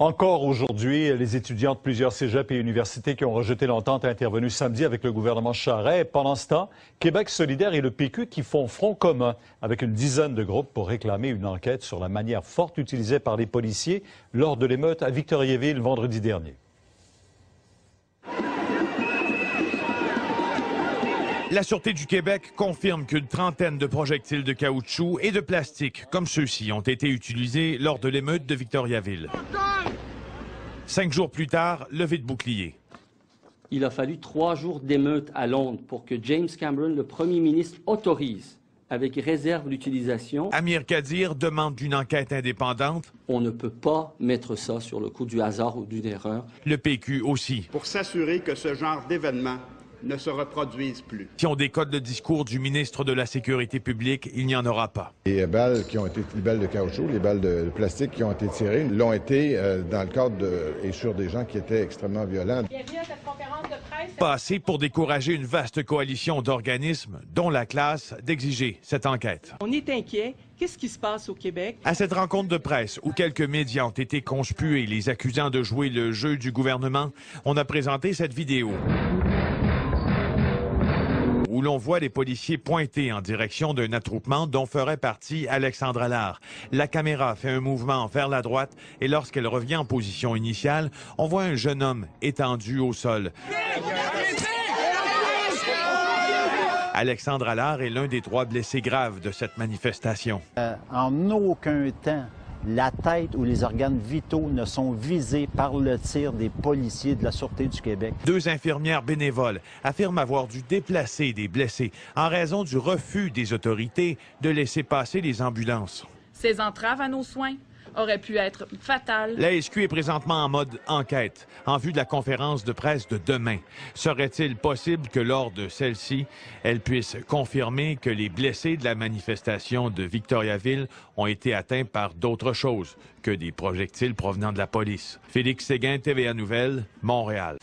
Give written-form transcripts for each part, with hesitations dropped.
Encore aujourd'hui, les étudiants de plusieurs cégeps et universités qui ont rejeté l'entente intervenue samedi avec le gouvernement Charest. Pendant ce temps, Québec solidaire et le PQ qui font front commun avec une dizaine de groupes pour réclamer une enquête sur la manière forte utilisée par les policiers lors de l'émeute à Victoriaville vendredi dernier. La Sûreté du Québec confirme qu'une trentaine de projectiles de caoutchouc et de plastique comme ceux-ci ont été utilisés lors de l'émeute de Victoriaville. 5 jours plus tard, levée de bouclier. Il a fallu 3 jours d'émeute à Londres pour que James Cameron, le premier ministre, autorise, avec réserve, l'utilisation. Amir Kadir demande une enquête indépendante. On ne peut pas mettre ça sur le coup du hasard ou d'une erreur. Le PQ aussi. Pour s'assurer que ce genre d'événement ne se reproduisent plus. Si on décode le discours du ministre de la Sécurité publique, il n'y en aura pas. Les balles qui ont été, les balles de caoutchouc, les balles de plastique qui ont été tirées, l'ont été dans le cadre et sur des gens qui étaient extrêmement violents. Bienvenue à cette conférence de presse. Pas assez pour décourager une vaste coalition d'organismes, dont la classe, d'exiger cette enquête. On est inquiet. Qu'est-ce qui se passe au Québec? À cette rencontre de presse, où quelques médias ont été conspués, les accusant de jouer le jeu du gouvernement, on a présenté cette vidéo où l'on voit les policiers pointer en direction d'un attroupement dont ferait partie Alexandre Allard. La caméra fait un mouvement vers la droite et lorsqu'elle revient en position initiale, on voit un jeune homme étendu au sol. Alexandre Allard est l'un des 3 blessés graves de cette manifestation. En aucun temps, la tête ou les organes vitaux ne sont visés par le tir des policiers de la Sûreté du Québec. 2 infirmières bénévoles affirment avoir dû déplacer des blessés en raison du refus des autorités de laisser passer les ambulances. Ces entraves à nos soins auraient pu être fatales. La SQ est présentement en mode enquête, en vue de la conférence de presse de demain. Serait-il possible que lors de celle-ci, elle puisse confirmer que les blessés de la manifestation de Victoriaville ont été atteints par d'autres choses que des projectiles provenant de la police? Félix Séguin, TVA Nouvelles, Montréal.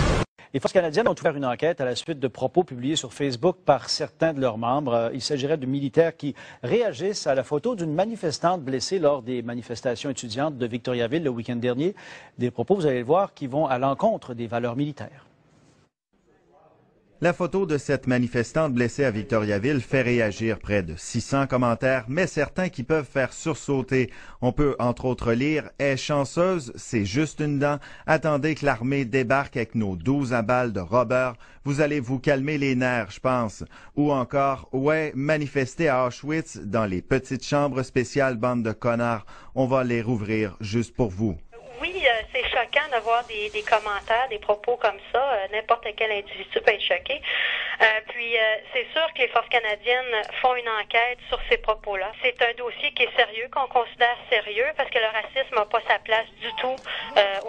Les Forces canadiennes ont ouvert une enquête à la suite de propos publiés sur Facebook par certains de leurs membres. Il s'agirait de militaires qui réagissent à la photo d'une manifestante blessée lors des manifestations étudiantes de Victoriaville le week-end dernier. Des propos, vous allez le voir, qui vont à l'encontre des valeurs militaires. La photo de cette manifestante blessée à Victoriaville fait réagir près de 600 commentaires, mais certains qui peuvent faire sursauter. On peut entre autres lire « Est chanceuse, c'est juste une dent. Attendez que l'armée débarque avec nos 12 à balles de Robert. Vous allez vous calmer les nerfs, je pense. » Ou encore « Ouais, manifester à Auschwitz dans les petites chambres spéciales, bande de connards. On va les rouvrir juste pour vous. » Oui, c'est choquant de voir des commentaires, des propos comme ça. N'importe quel individu peut être choqué. Puis, c'est sûr que les Forces canadiennes font une enquête sur ces propos-là. C'est un dossier qui est sérieux, qu'on considère sérieux, parce que le racisme n'a pas sa place du tout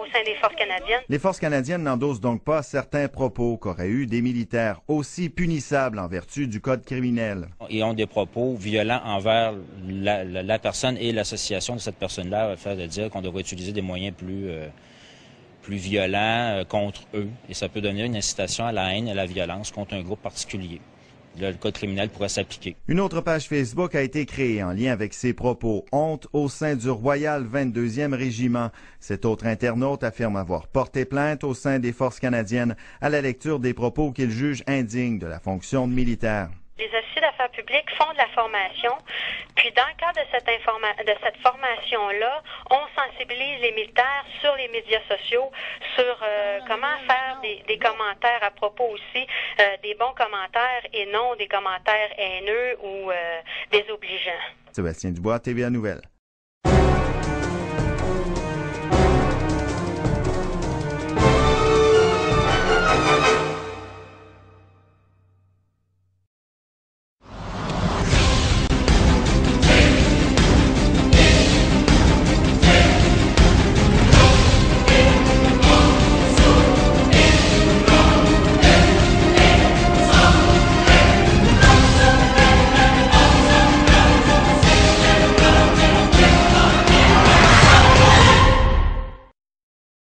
au sein des Forces canadiennes. Les Forces canadiennes n'endossent donc pas certains propos qu'auraient eu des militaires aussi punissables en vertu du Code criminel. Ils ont des propos violents envers la personne et l'association de cette personne-là, à faire de dire qu'on devrait utiliser des moyens plus violents contre eux. Et ça peut donner une incitation à la haine et à la violence contre un groupe particulier. Là, le code criminel pourrait s'appliquer. Une autre page Facebook a été créée en lien avec ces propos. Honte au sein du Royal 22e Régiment. Cet autre internaute affirme avoir porté plainte au sein des Forces canadiennes à la lecture des propos qu'il juge indignes de la fonction de militaire. Les officiers d'affaires publiques font de la formation, puis dans le cadre de cette formation-là, on sensibilise les militaires sur les médias sociaux, sur comment faire des commentaires à propos aussi, des bons commentaires et non des commentaires haineux ou désobligeants. Sébastien Dubois, TVA Nouvelles.